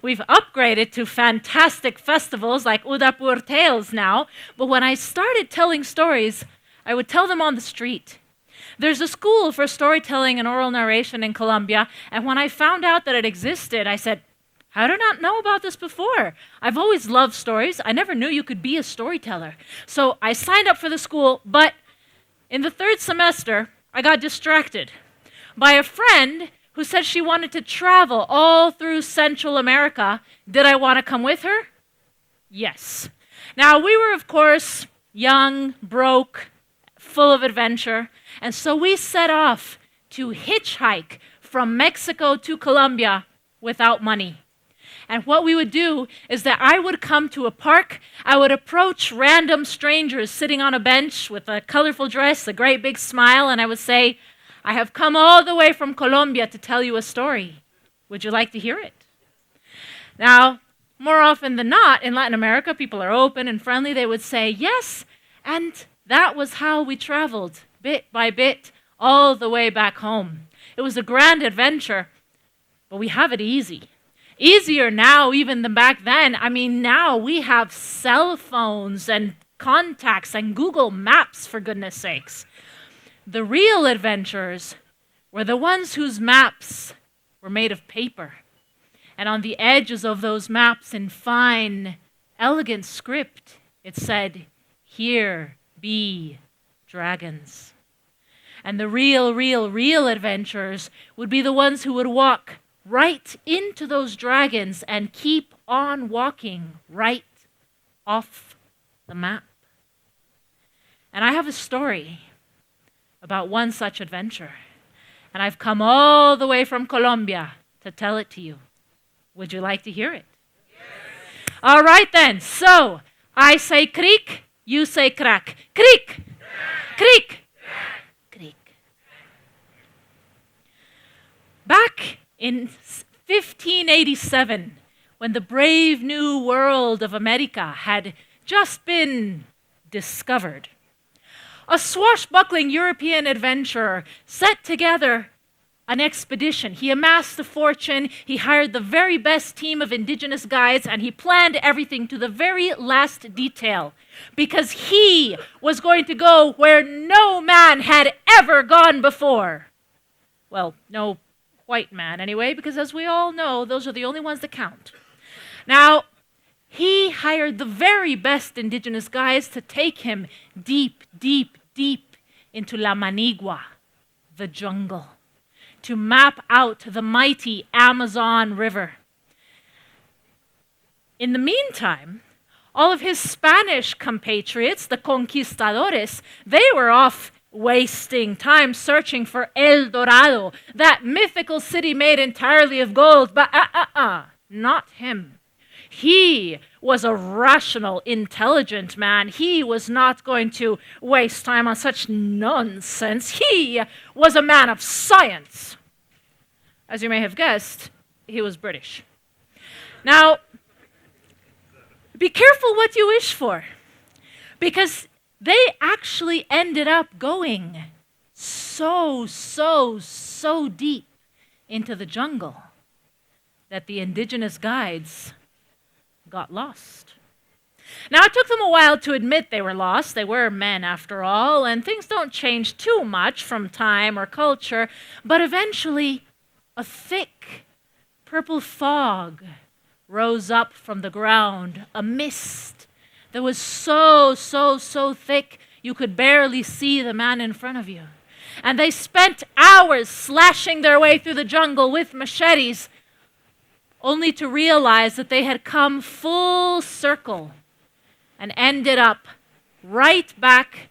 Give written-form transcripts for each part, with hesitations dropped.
We've upgraded to fantastic festivals like Udaipur Tales now, but when I started telling stories, I would tell them on the street. There's a school for storytelling and oral narration in Colombia, and when I found out that it existed, I said, how did I not know about this before? I've always loved stories. I never knew you could be a storyteller. So I signed up for the school, but in the third semester, I got distracted by a friend who said she wanted to travel all through Central America. Did I want to come with her? Yes. Now, we were, of course, young, broke, full of adventure, and so we set off to hitchhike from Mexico to Colombia without money. And what we would do is that I would come to a park, I would approach random strangers sitting on a bench with a colorful dress, a great big smile, and I would say, I have come all the way from Colombia to tell you a story. Would you like to hear it? Now, more often than not, in Latin America, people are open and friendly. They would say yes, and that was how we traveled, bit by bit, all the way back home. It was a grand adventure, but we have it easy. Easier now even than back then. I mean, now we have cell phones and contacts and Google Maps, for goodness sakes. The real adventurers were the ones whose maps were made of paper. And on the edges of those maps, in fine, elegant script, it said, "Here be dragons." And the real adventurers would be the ones who would walk right into those dragons and keep on walking right off the map. And I have a story about one such adventure. And I've come all the way from Colombia to tell it to you. Would you like to hear it? Yes. All right then. So, I say creak, you say crack. Creak! Creak! Creak. Back in 1587, when the brave new world of America had just been discovered, a swashbuckling European adventurer set together an expedition. He amassed a fortune, he hired the very best team of indigenous guides, and he planned everything to the very last detail, because he was going to go where no man had ever gone before. Well, no white man anyway, because as we all know, those are the only ones that count. Now, he hired the very best indigenous guides to take him deep, deep, deep into La Manigua, the jungle, to map out the mighty Amazon River. In the meantime, all of his Spanish compatriots, the conquistadores, they were off wasting time searching for El Dorado, that mythical city made entirely of gold. But not him. He was a rational, intelligent man. He was not going to waste time on such nonsense. He was a man of science. As you may have guessed, he was British. Now, be careful what you wish for, because they actually ended up going so deep into the jungle that the indigenous guides got lost. Now, it took them a while to admit they were lost. They were men, after all, and things don't change too much from time or culture, but eventually a thick purple fog rose up from the ground, a mist that was so thick you could barely see the man in front of you. And they spent hours slashing their way through the jungle with machetes, only to realize that they had come full circle and ended up right back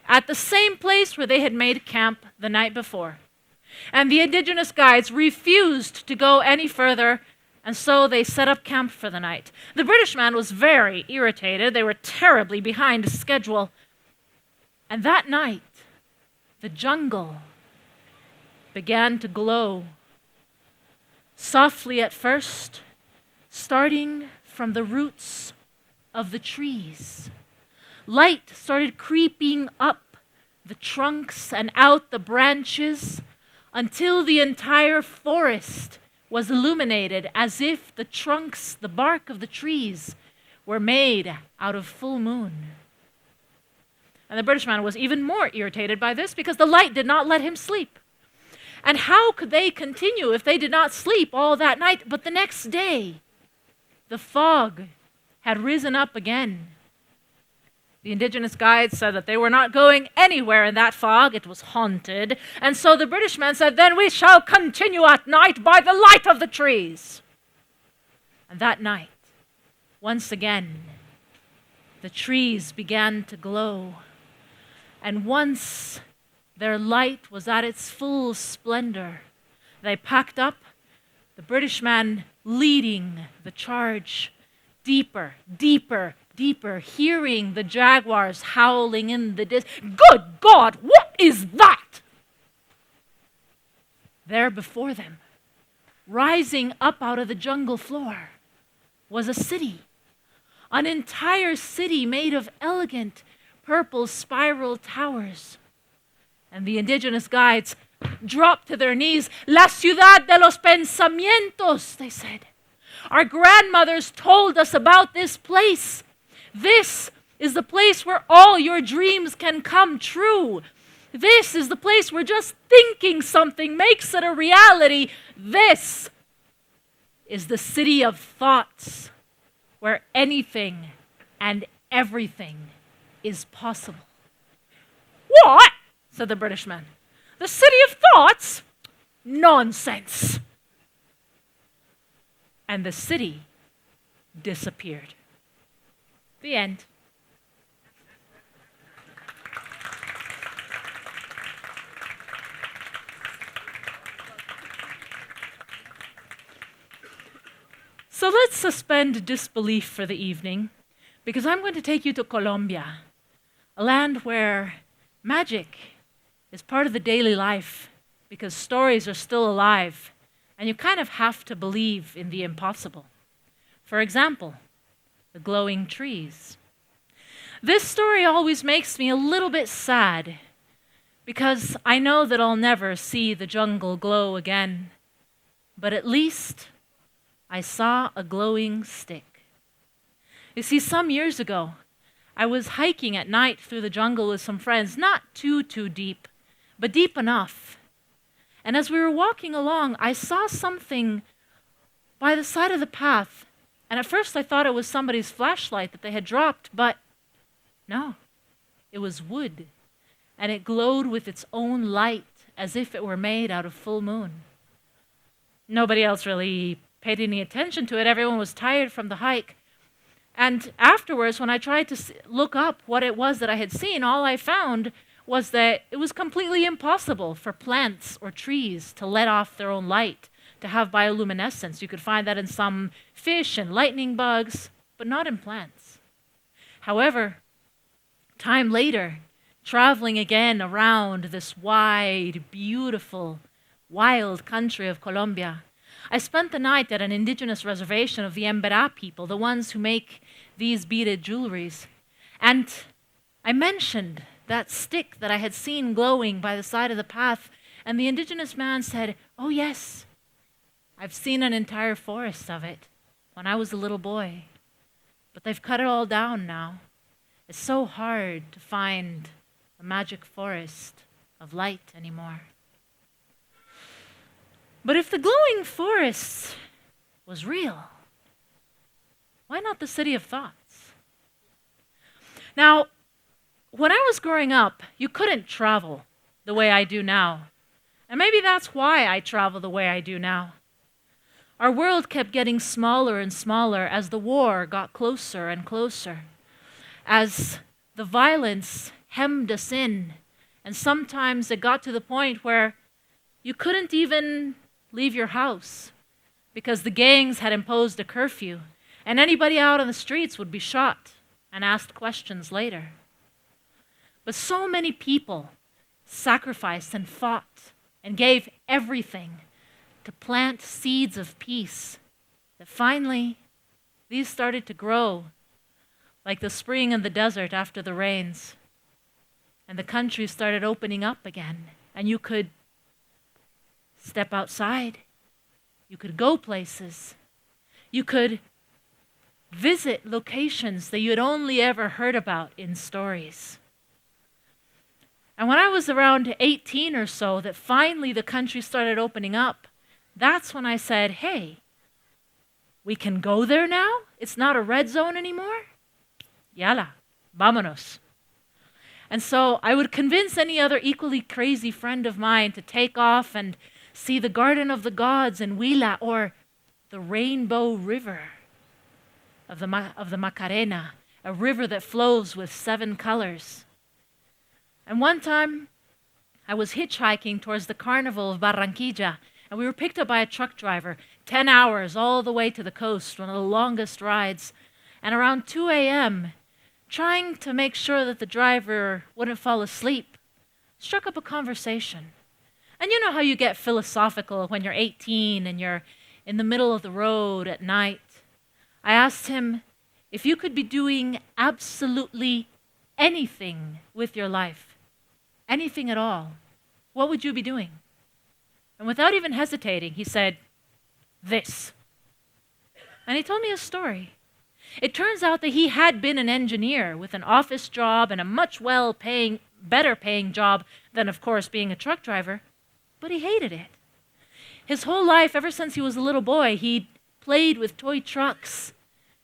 at the same place where they had made camp the night before. And the indigenous guides refused to go any further, and so they set up camp for the night. The British man was very irritated. They were terribly behind schedule. And that night, the jungle began to glow. Softly at first, starting from the roots of the trees. Light started creeping up the trunks and out the branches until the entire forest was illuminated as if the trunks, the bark of the trees, were made out of full moon. And the British man was even more irritated by this because the light did not let him sleep. And how could they continue if they did not sleep all that night? But the next day, the fog had risen up again. The indigenous guides said that they were not going anywhere in that fog. It was haunted. And so the British man said, then we shall continue at night by the light of the trees. And that night, once again, the trees began to glow. And once their light was at its full splendor, they packed up, the British man leading the charge, deeper, deeper, deeper, hearing the jaguars howling in the distance. Good God, what is that? There before them, rising up out of the jungle floor, was a city. An entire city made of elegant purple spiral towers. And the indigenous guides dropped to their knees. La ciudad de los pensamientos, they said. Our grandmothers told us about this place. This is the place where all your dreams can come true. This is the place where just thinking something makes it a reality. This is the city of thoughts, where anything and everything is possible. What? Said the British man. The city of thoughts? Nonsense. And the city disappeared. The end. So let's suspend disbelief for the evening, because I'm going to take you to Colombia, a land where magic is part of the daily life, because stories are still alive, and you kind of have to believe in the impossible. For example, the glowing trees. This story always makes me a little bit sad, because I know that I'll never see the jungle glow again, but at least I saw a glowing stick. You see, some years ago, I was hiking at night through the jungle with some friends, not too deep, but deep enough. And as we were walking along, I saw something by the side of the path. And at first I thought it was somebody's flashlight that they had dropped, but no, it was wood. And it glowed with its own light as if it were made out of full moon. Nobody else really paid any attention to it. Everyone was tired from the hike. And afterwards, when I tried to look up what it was that I had seen, all I found was that it was completely impossible for plants or trees to let off their own light, to have bioluminescence. You could find that in some fish and lightning bugs, but not in plants. However, time later, traveling again around this wide, beautiful, wild country of Colombia, I spent the night at an indigenous reservation of the Emberá people, the ones who make these beaded jewelries. And I mentioned that stick that I had seen glowing by the side of the path, and the indigenous man said, "Oh yes, I've seen an entire forest of it when I was a little boy, but they've cut it all down now. It's so hard to find a magic forest of light anymore." But if the glowing forest was real, why not the city of thoughts? Now, when I was growing up, you couldn't travel the way I do now. And maybe that's why I travel the way I do now. Our world kept getting smaller and smaller as the war got closer and closer, as the violence hemmed us in, and sometimes it got to the point where you couldn't even leave your house because the gangs had imposed a curfew, and anybody out on the streets would be shot and asked questions later. But so many people sacrificed and fought and gave everything to plant seeds of peace that finally these started to grow like the spring in the desert after the rains. And the country started opening up again, and you could step outside You could go places. You could visit locations that you had only ever heard about in stories. And when I was around 18 or so, that finally the country started opening up, that's when I said, hey, we can go there now? It's not a red zone anymore? Yala, vámonos. And so I would convince any other equally crazy friend of mine to take off and see the Garden of the Gods in Huila or the Rainbow River of the Macarena, a river that flows with 7 colors. And one time, I was hitchhiking towards the Carnival of Barranquilla, and we were picked up by a truck driver, 10 hours all the way to the coast, one of the longest rides. And around 2 a.m., trying to make sure that the driver wouldn't fall asleep, struck up a conversation. And you know how you get philosophical when you're 18 and you're in the middle of the road at night. I asked him, if you could be doing absolutely anything with your life, anything at all, what would you be doing? And without even hesitating, he said, this. And he told me a story. It turns out that he had been an engineer with an office job and a much better paying job than, of course, being a truck driver, but he hated it. His whole life, ever since he was a little boy, he'd played with toy trucks.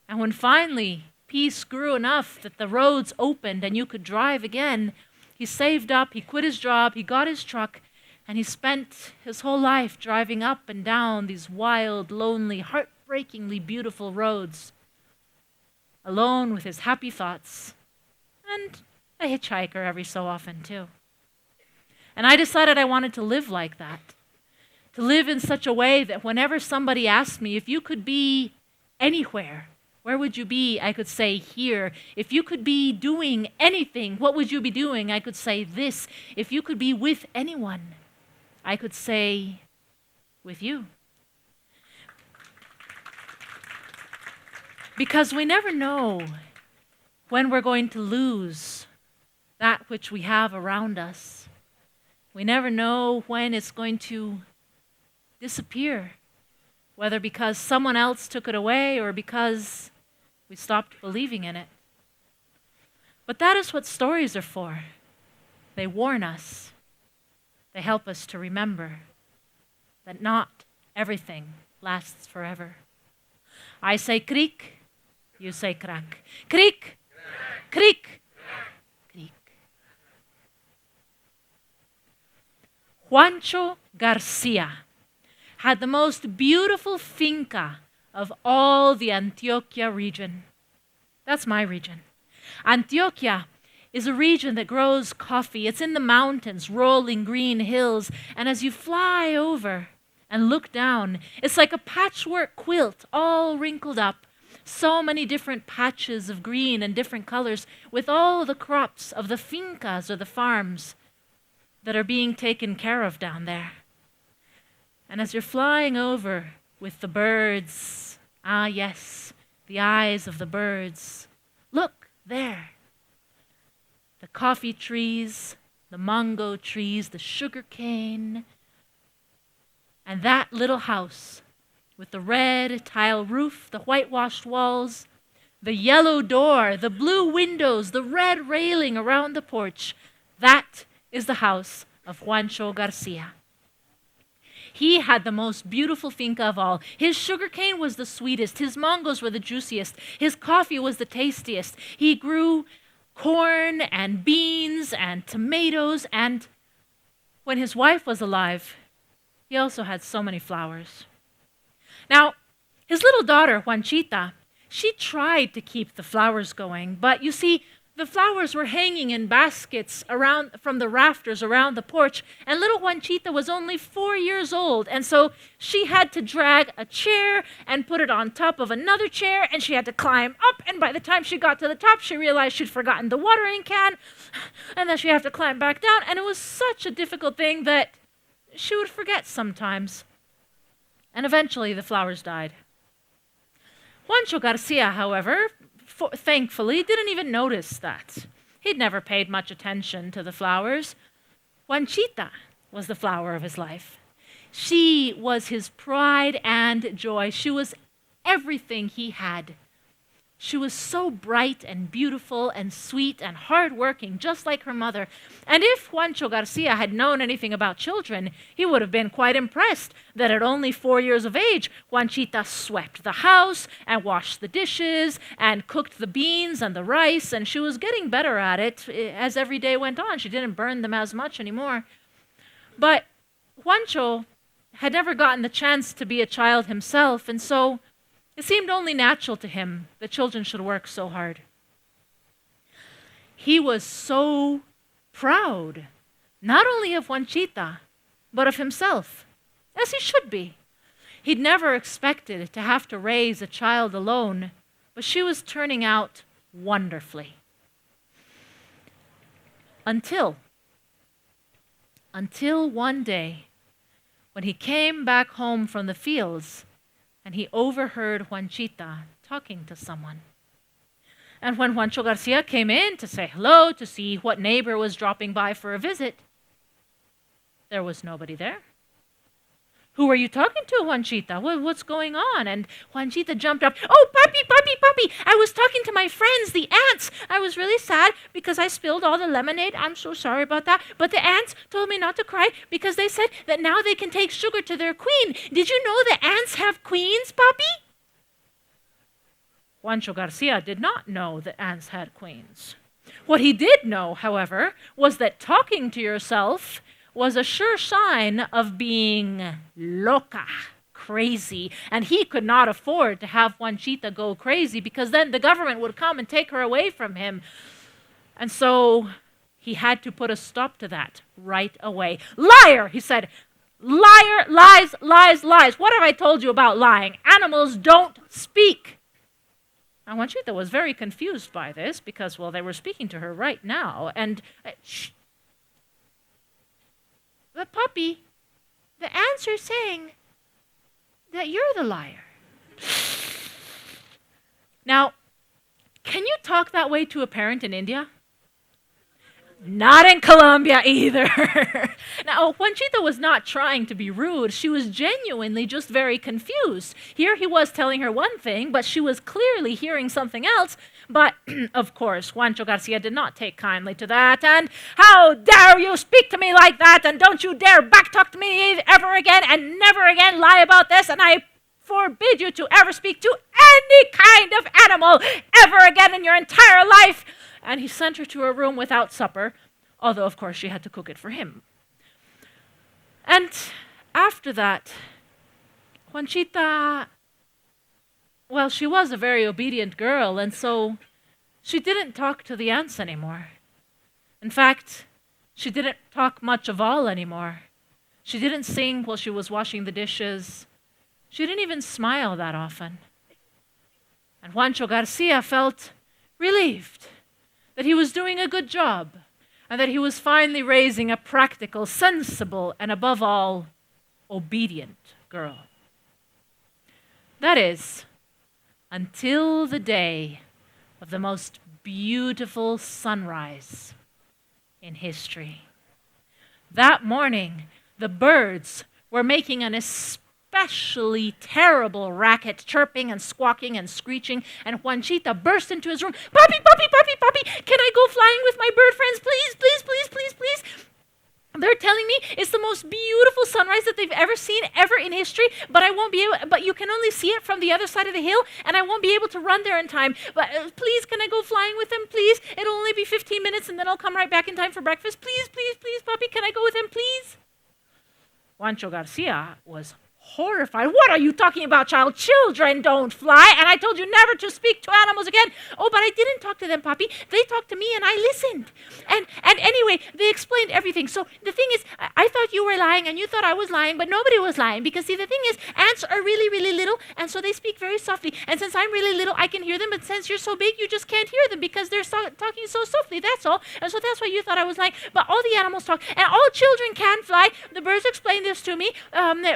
And when finally peace grew enough that the roads opened and you could drive again, he saved up, he quit his job, he got his truck, and he spent his whole life driving up and down these wild, lonely, heartbreakingly beautiful roads, alone with his happy thoughts, and a hitchhiker every so often too. And I decided I wanted to live like that, to live in such a way that whenever somebody asked me, if you could be anywhere, where would you be? I could say here. If you could be doing anything, what would you be doing? I could say this. If you could be with anyone, I could say with you. Because we never know when we're going to lose that which we have around us. We never know when it's going to disappear, whether because someone else took it away or because we stopped believing in it. But that is what stories are for. They warn us. They help us to remember that not everything lasts forever. I say creak, you say crack. Creak, creak, creak. Juancho Garcia had the most beautiful finca of all the Antioquia region. That's my region. Antioquia is a region that grows coffee. It's in the mountains, rolling green hills. And as you fly over and look down, it's like a patchwork quilt all wrinkled up. So many different patches of green and different colors with all the crops of the fincas or the farms that are being taken care of down there. And as you're flying over with the birds, ah yes, the eyes of the birds, look there. The coffee trees, the mango trees, the sugar cane, and that little house with the red tile roof, the whitewashed walls, the yellow door, the blue windows, the red railing around the porch, that is the house of Juancho Garcia. He had the most beautiful finca of all. His sugarcane was the sweetest. His mangoes were the juiciest. His coffee was the tastiest. He grew corn and beans and tomatoes, and when his wife was alive, he also had so many flowers. Now, his little daughter, Juanchita, she tried to keep the flowers going, but you see, the flowers were hanging in baskets around from the rafters around the porch, and little Juanchita was only 4 years old, and so she had to drag a chair and put it on top of another chair, and she had to climb up, and by the time she got to the top, she realized she'd forgotten the watering can, and then she'd have to climb back down, and it was such a difficult thing that she would forget sometimes. And eventually the flowers died. Juancho Garcia, however, thankfully, didn't even notice that. He'd never paid much attention to the flowers. Juanchita was the flower of his life. She was his pride and joy. She was everything he had. She was so bright and beautiful and sweet and hardworking, just like her mother. And if Juancho Garcia had known anything about children, he would have been quite impressed that at only 4 years of age, Juanchita swept the house and washed the dishes and cooked the beans and the rice, and she was getting better at it as every day went on. She didn't burn them as much anymore. But Juancho had never gotten the chance to be a child himself, and so it seemed only natural to him that children should work so hard. He was so proud, not only of Juanchita, but of himself, as he should be. He'd never expected to have to raise a child alone, but she was turning out wonderfully. Until one day, when he came back home from the fields, and he overheard Juanchita talking to someone. And when Juancho Garcia came in to say hello, to see what neighbor was dropping by for a visit, there was nobody there. Who are you talking to, Juanchita? What's going on? And Juanchita jumped up. Oh, Papi, I was talking to my friends, the ants. I was really sad because I spilled all the lemonade. I'm so sorry about that. But the ants told me not to cry because they said that now they can take sugar to their queen. Did you know that ants have queens, Papi? Juancho Garcia did not know that ants had queens. What he did know, however, was that talking to yourself was a sure sign of being loca, crazy. And he could not afford to have Juanchita go crazy because then the government would come and take her away from him. And so he had to put a stop to that right away. Liar, he said. Liar, lies, lies, lies. What have I told you about lying? Animals don't speak. Now, Juanchita was very confused by this because, well, they were speaking to her right now. And But Papi, the ants are saying that you're the liar. Now, can you talk that way to a parent in India? Not in Colombia either. Now, Juanchita was not trying to be rude. She was genuinely just very confused. Here he was telling her one thing, but she was clearly hearing something else. But, of course, Juancho Garcia did not take kindly to that. And how dare you speak to me like that? And don't you dare backtalk to me ever again and never again lie about this. And I forbid you to ever speak to any kind of animal ever again in your entire life. And he sent her to her room without supper, although, of course, she had to cook it for him. And after that, Juanchita, well, she was a very obedient girl, and so she didn't talk to the ants anymore. In fact, she didn't talk much of all anymore. She didn't sing while she was washing the dishes. She didn't even smile that often. And Juancho Garcia felt relieved that he was doing a good job, and that he was finally raising a practical, sensible, and above all, obedient girl. That is, until the day of the most beautiful sunrise in history. That morning, the birds were making an especially terrible racket, chirping and squawking and screeching, and Juanchita burst into his room. Papi, can I go flying with my bird friends? Please, please, please, please, please. They're telling me it's the most beautiful sunrise that they've ever seen, ever in history, but but you can only see it from the other side of the hill, and I won't be able to run there in time. But please, can I go flying with them, please? It'll only be 15 minutes, and then I'll come right back in time for breakfast. Please, please, please, Papi, can I go with them, please? Juancho Garcia was horrified. What are you talking about, child? Children don't fly, and I told you never to speak to animals again. Oh, but I didn't talk to them, Papi. They talked to me, and I listened. And anyway, they explained everything. So the thing is, I thought you were lying, and you thought I was lying, but nobody was lying. Because, see, the thing is, ants are really, really little, and so they speak very softly. And since I'm really little, I can hear them, but since you're so big, you just can't hear them because they're talking so softly, that's all. And so that's why you thought I was lying. But all the animals talk, and all children can fly. The birds explained this to me.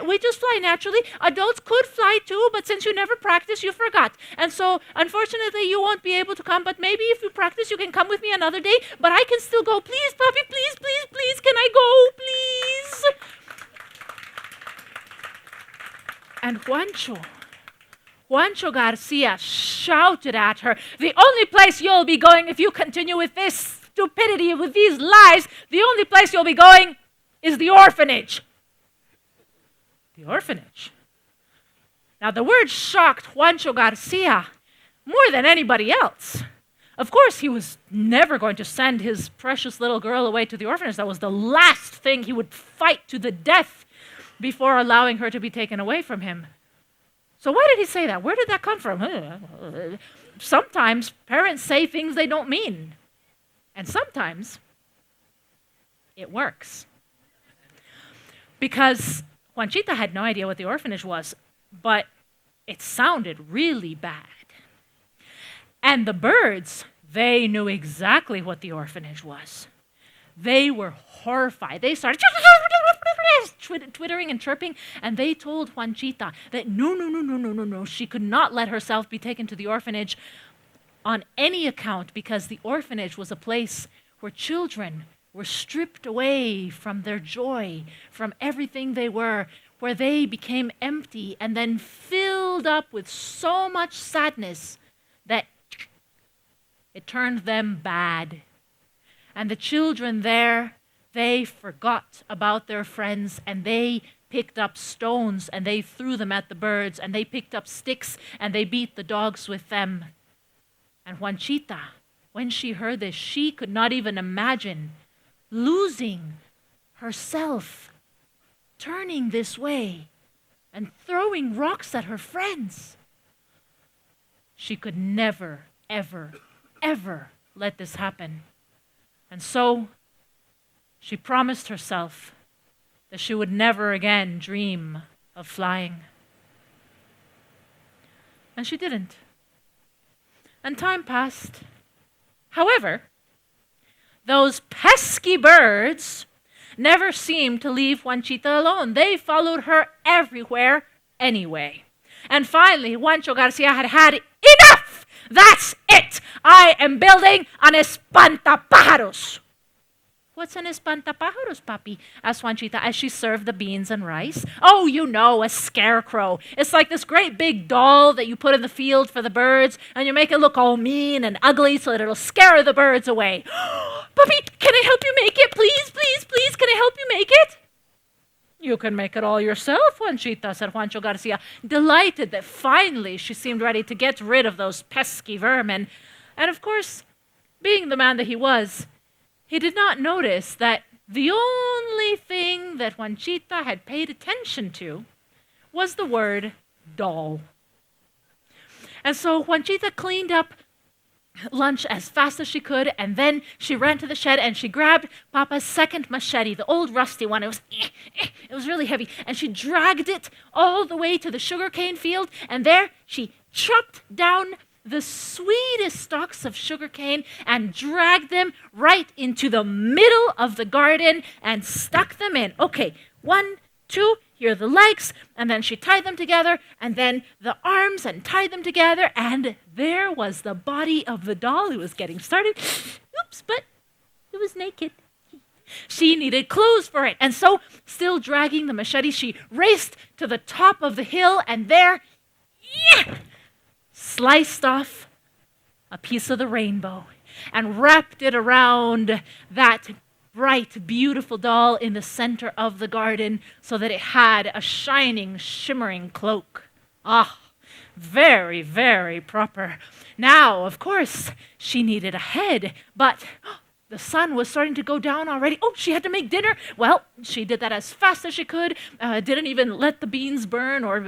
We just fly naturally. Adults could fly too, but since you never practiced, you forgot. And so, unfortunately, you won't be able to come, but maybe if you practice, you can come with me another day, but I can still go. Please, Papi, please, please, please, can I go, please? And Juancho Garcia shouted at her, "The only place you'll be going if you continue with this stupidity, with these lies, the only place you'll be going is the orphanage." The orphanage. Now, the word shocked Juancho Garcia more than anybody else. Of course, he was never going to send his precious little girl away to the orphanage. That was the last thing he would fight to the death before allowing her to be taken away from him. So why did he say that? Where did that come from? Sometimes parents say things they don't mean. And sometimes it works. Because Juanchita had no idea what the orphanage was, but it sounded really bad. And the birds, they knew exactly what the orphanage was. They were horrified. They started twittering and chirping, and they told Juanchita that no, she could not let herself be taken to the orphanage on any account, because the orphanage was a place where children were stripped away from their joy, from everything they were, where they became empty and then filled up with so much sadness that it turned them bad. And the children there, they forgot about their friends, and they picked up stones and they threw them at the birds, and they picked up sticks and they beat the dogs with them. And Juanchita, when she heard this, she could not even imagine losing herself, turning this way and throwing rocks at her friends. She could never, ever let this happen. And so she promised herself that she would never again dream of flying. And she didn't. And time passed. However, those pesky birds never seemed to leave Juanchita alone. They followed her everywhere anyway. And finally, Juancho Garcia had had enough! That's it! I am building an espantapájaros. What's an espantapájaros, papi? Asked Juanchita as she served the beans and rice. Oh, you know, a scarecrow. It's like this great big doll that you put in the field for the birds, and you make it look all mean and ugly so that it'll scare the birds away. Papi, can I help you make it? Please, can I help you make it? You can make it all yourself, Juanchita, said Juancho Garcia, delighted that finally she seemed ready to get rid of those pesky vermin. And of course, being the man that he was, he did not notice that the only thing that Juanchita had paid attention to was the word doll. And so Juanchita cleaned up lunch as fast as she could, and then she ran to the shed and she grabbed Papa's second machete, the old rusty one. It was really heavy, and she dragged it all the way to the sugarcane field, and there she chopped down the sweetest stalks of sugarcane and dragged them right into the middle of the garden and stuck them in. Okay, 1, 2, here are the legs, and then she tied them together, and then the arms and tied them together, and there was the body of the doll who was getting started. Oops, but it was naked. She needed clothes for it, and so, still dragging the machete, she raced to the top of the hill, and there, sliced off a piece of the rainbow and wrapped it around that bright, beautiful doll in the center of the garden so that it had a shining, shimmering cloak. Ah, very, very proper. Now, of course, she needed a head, but the sun was starting to go down already. Oh, she had to make dinner. Well, she did that as fast as she could, didn't even let the beans burn or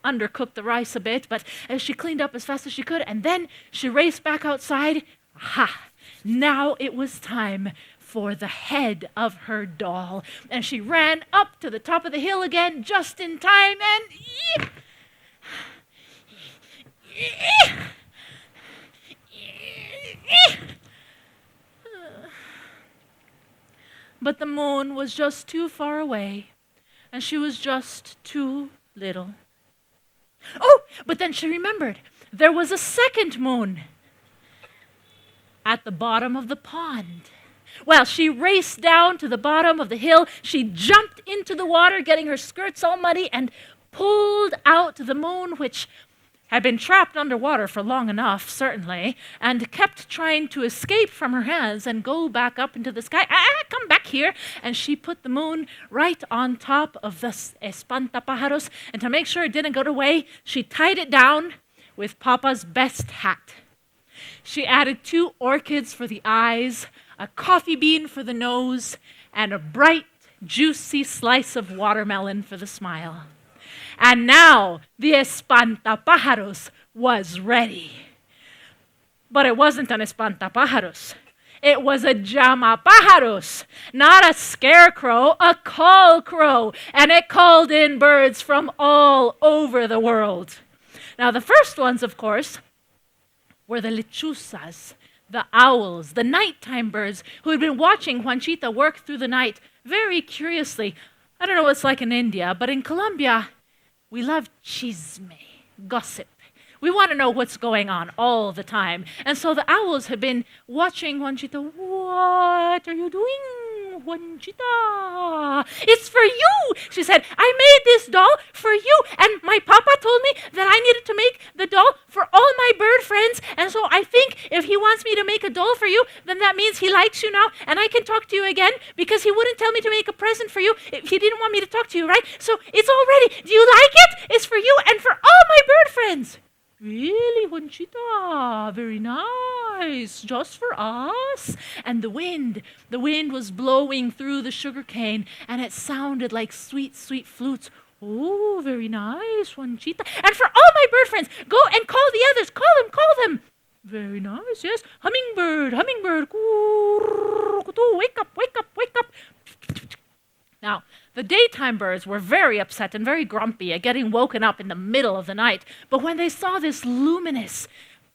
undercook the rice a bit, but she cleaned up as fast as she could, and then she raced back outside. Aha! Now it was time for the head of her doll. And she ran up to the top of the hill again just in time, and but the moon was just too far away, and she was just too little. Oh, but then she remembered there was a second moon at the bottom of the pond. Well, she raced down to the bottom of the hill. She jumped into the water, getting her skirts all muddy, and pulled out the moon, which had been trapped underwater for long enough, certainly, and kept trying to escape from her hands and go back up into the sky. Come back here! And she put the moon right on top of the espantapajaros, and to make sure it didn't go away, she tied it down with Papa's best hat. She added 2 orchids for the eyes, a coffee bean for the nose, and a bright, juicy slice of watermelon for the smile. And now the espantapajaros was ready. But it wasn't an espantapajaros. It was a llamapajaros, not a scarecrow, a call crow. And it called in birds from all over the world. Now the first ones, of course, were the lechuzas, the owls, the nighttime birds who had been watching Juanchita work through the night very curiously. I don't know what it's like in India, but in Colombia, we love chisme, gossip. We want to know what's going on all the time. And so the owls have been watching Juanchita. What are you doing, Juanchita? It's for you, she said. I made this doll for you. And my papa told me that I needed to make the doll for all my bird friends. And so I think if he wants me to make a doll for you, then that means he likes you now. And I can talk to you again because he wouldn't tell me to make a present for you if he didn't want me to talk to you, right? So it's all ready. Do you like it? It's for you and for all my bird friends. Really, Juanchita? Very nice. Just for us? And the wind was blowing through the sugar cane, and it sounded like sweet, sweet flutes. Oh, very nice, Juanchita. And for all my bird friends, go and call the others. Call them. Very nice, yes. Hummingbird. Wake up. Now, the daytime birds were very upset and very grumpy at getting woken up in the middle of the night. But when they saw this luminous,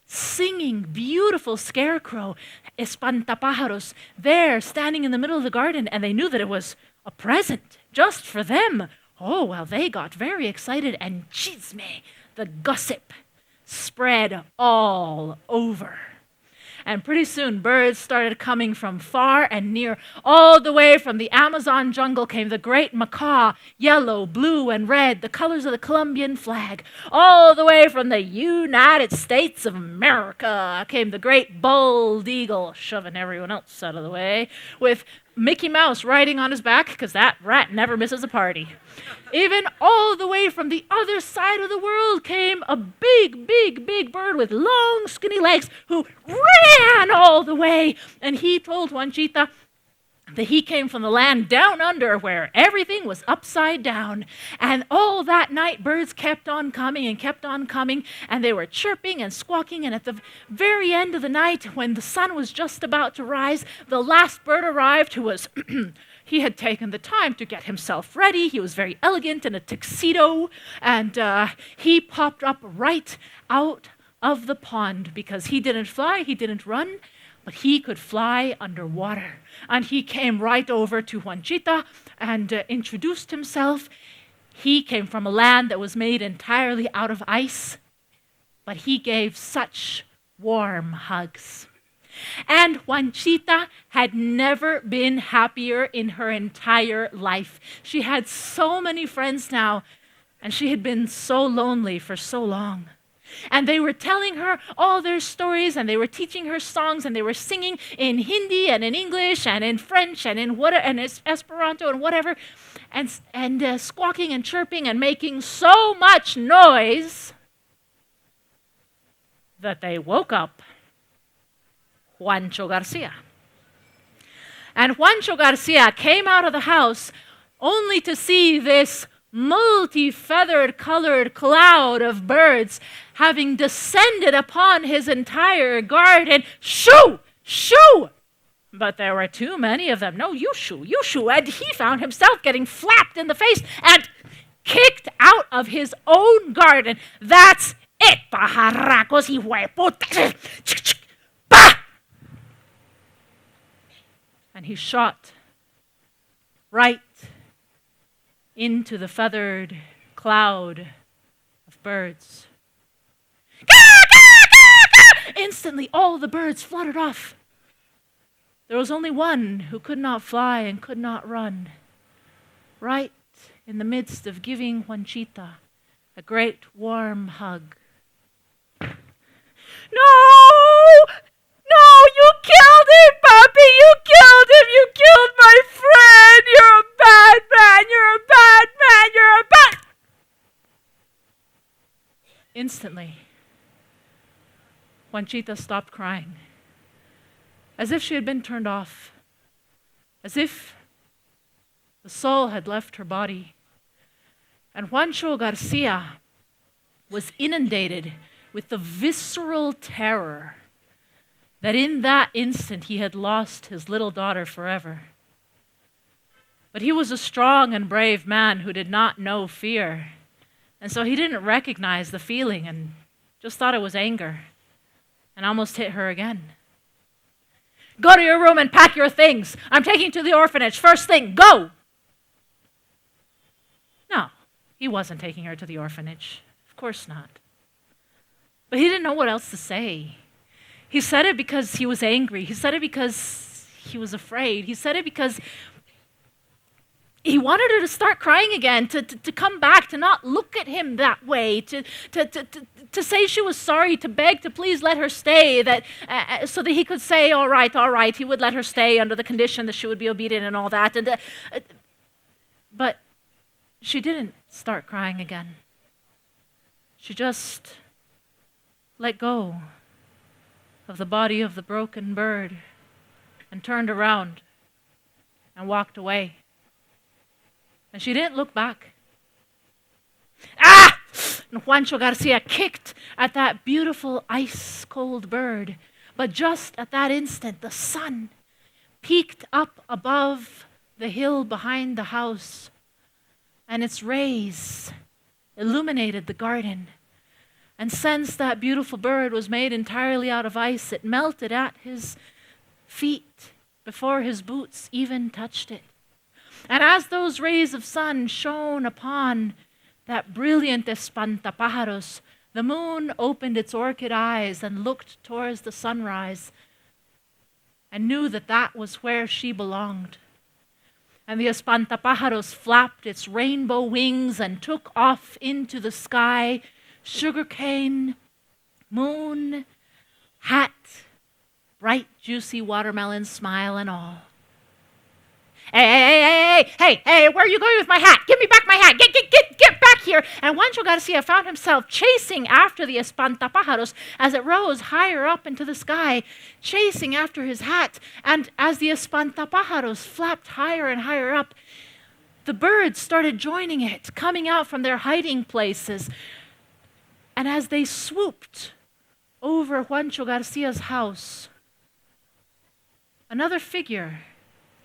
singing, beautiful scarecrow, espantapajaros, there standing in the middle of the garden, and they knew that it was a present just for them. Oh, well, they got very excited, and chisme, the gossip, spread all over. And pretty soon, birds started coming from far and near. All the way from the Amazon jungle came the great macaw, yellow, blue, and red, the colors of the Colombian flag. All the way from the United States of America came the great bald eagle, shoving everyone else out of the way, with Mickey Mouse riding on his back, because that rat never misses a party. Even all the way from the other side of the world came a big, big, big bird with long, skinny legs who ran all the way. And he told Juanchita that he came from the land down under where everything was upside down. And all that night, birds kept on coming, and they were chirping and squawking. And at the very end of the night, when the sun was just about to rise, the last bird arrived who was... He had taken the time to get himself ready. He was very elegant in a tuxedo, and he popped up right out of the pond because he didn't fly, he didn't run, but he could fly underwater. And he came right over to Juanchita and introduced himself. He came from a land that was made entirely out of ice, but he gave such warm hugs. And Juanchita had never been happier in her entire life. She had so many friends now, and she had been so lonely for so long. And they were telling her all their stories, and they were teaching her songs, and they were singing in Hindi and in English and in French and in Esperanto and whatever, and squawking and chirping and making so much noise that they woke up Juancho Garcia. And Juancho Garcia came out of the house only to see this multi-feathered colored cloud of birds having descended upon his entire garden. Shoo! Shoo! But there were too many of them. No, you shoo. And he found himself getting flapped in the face and kicked out of his own garden. That's it, pajarracos y hueputa. Bah! And he shot right into the feathered cloud of birds. Instantly, all the birds fluttered off. There was only one who could not fly and could not run, right in the midst of giving Juanchita A great warm hug. No! No, you killed him, Papi! You killed him! You killed my friend! You're a bad man! You're a bad man! You're a bad... Instantly, Juanchita stopped crying, as if she had been turned off, as if the soul had left her body. And Juancho Garcia was inundated with the visceral terror that in that instant he had lost his little daughter forever. But he was a strong and brave man who did not know fear, and so he didn't recognize the feeling and just thought it was anger, and almost hit her again. Go to your room and pack your things. I'm taking you to the orphanage. First thing, go! No, he wasn't taking her to the orphanage. Of course not. But he didn't know what else to say. He said it because he was angry. He said it because he was afraid. He said it because he wanted her to start crying again, to come back, to not look at him that way, to say she was sorry, to beg to please let her stay, that so that he could say, all right, he would let her stay under the condition that she would be obedient and all that. But she didn't start crying again. She just let go of the body of the broken bird and turned around and walked away. And she didn't look back. Ah! And Juancho Garcia kicked at that beautiful ice-cold bird. But just at that instant, the sun peeked up above the hill behind the house, and its rays illuminated the garden. And since that beautiful bird was made entirely out of ice, it melted at his feet before his boots even touched it. And as those rays of sun shone upon that brilliant espantapajaros, the moon opened its orchid eyes and looked towards the sunrise and knew that that was where she belonged. And the espantapajaros flapped its rainbow wings and took off into the sky, sugarcane, moon, hat, bright, juicy watermelon smile and all. Hey, where are you going with my hat? Give me back my hat. Get back here. And Juancho Garcia found himself chasing after the espantapajaros as it rose higher up into the sky, chasing after his hat. And as the espantapajaros flapped higher and higher up, the birds started joining it, coming out from their hiding places. And as they swooped over Juancho Garcia's house, another figure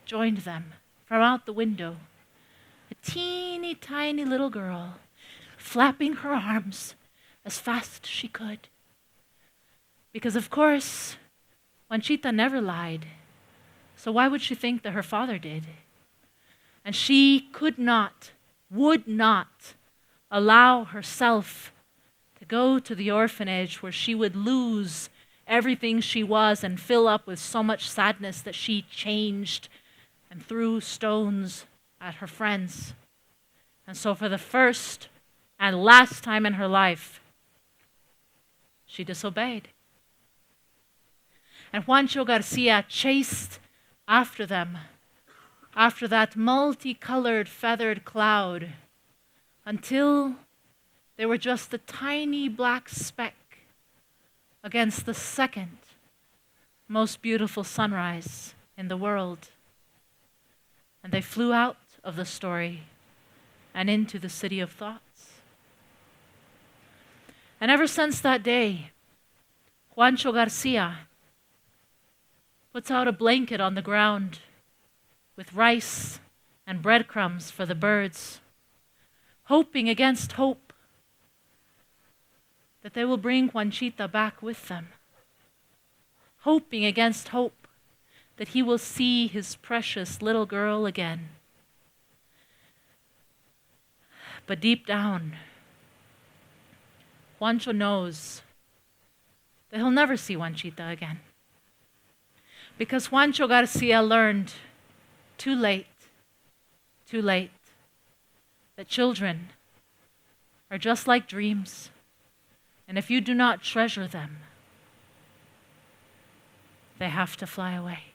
joined them from out the window. A teeny tiny little girl, flapping her arms as fast as she could. Because of course, Juanchita never lied. So why would she think that her father did? And she would not allow herself to go to the orphanage where she would lose everything she was and fill up with so much sadness that she changed and threw stones at her friends. And so for the first and last time in her life, she disobeyed. And Juancho Garcia chased after them, after that multicolored feathered cloud, until they were just a tiny black speck against the second most beautiful sunrise in the world. And they flew out of the story and into the city of thoughts. And ever since that day, Juancho Garcia puts out a blanket on the ground with rice and breadcrumbs for the birds, hoping against hope that they will bring Juanchita back with them, hoping against hope that he will see his precious little girl again. But deep down, Juancho knows that he'll never see Juanchita again. Because Juancho Garcia learned too late, that children are just like dreams, and if you do not treasure them, they have to fly away.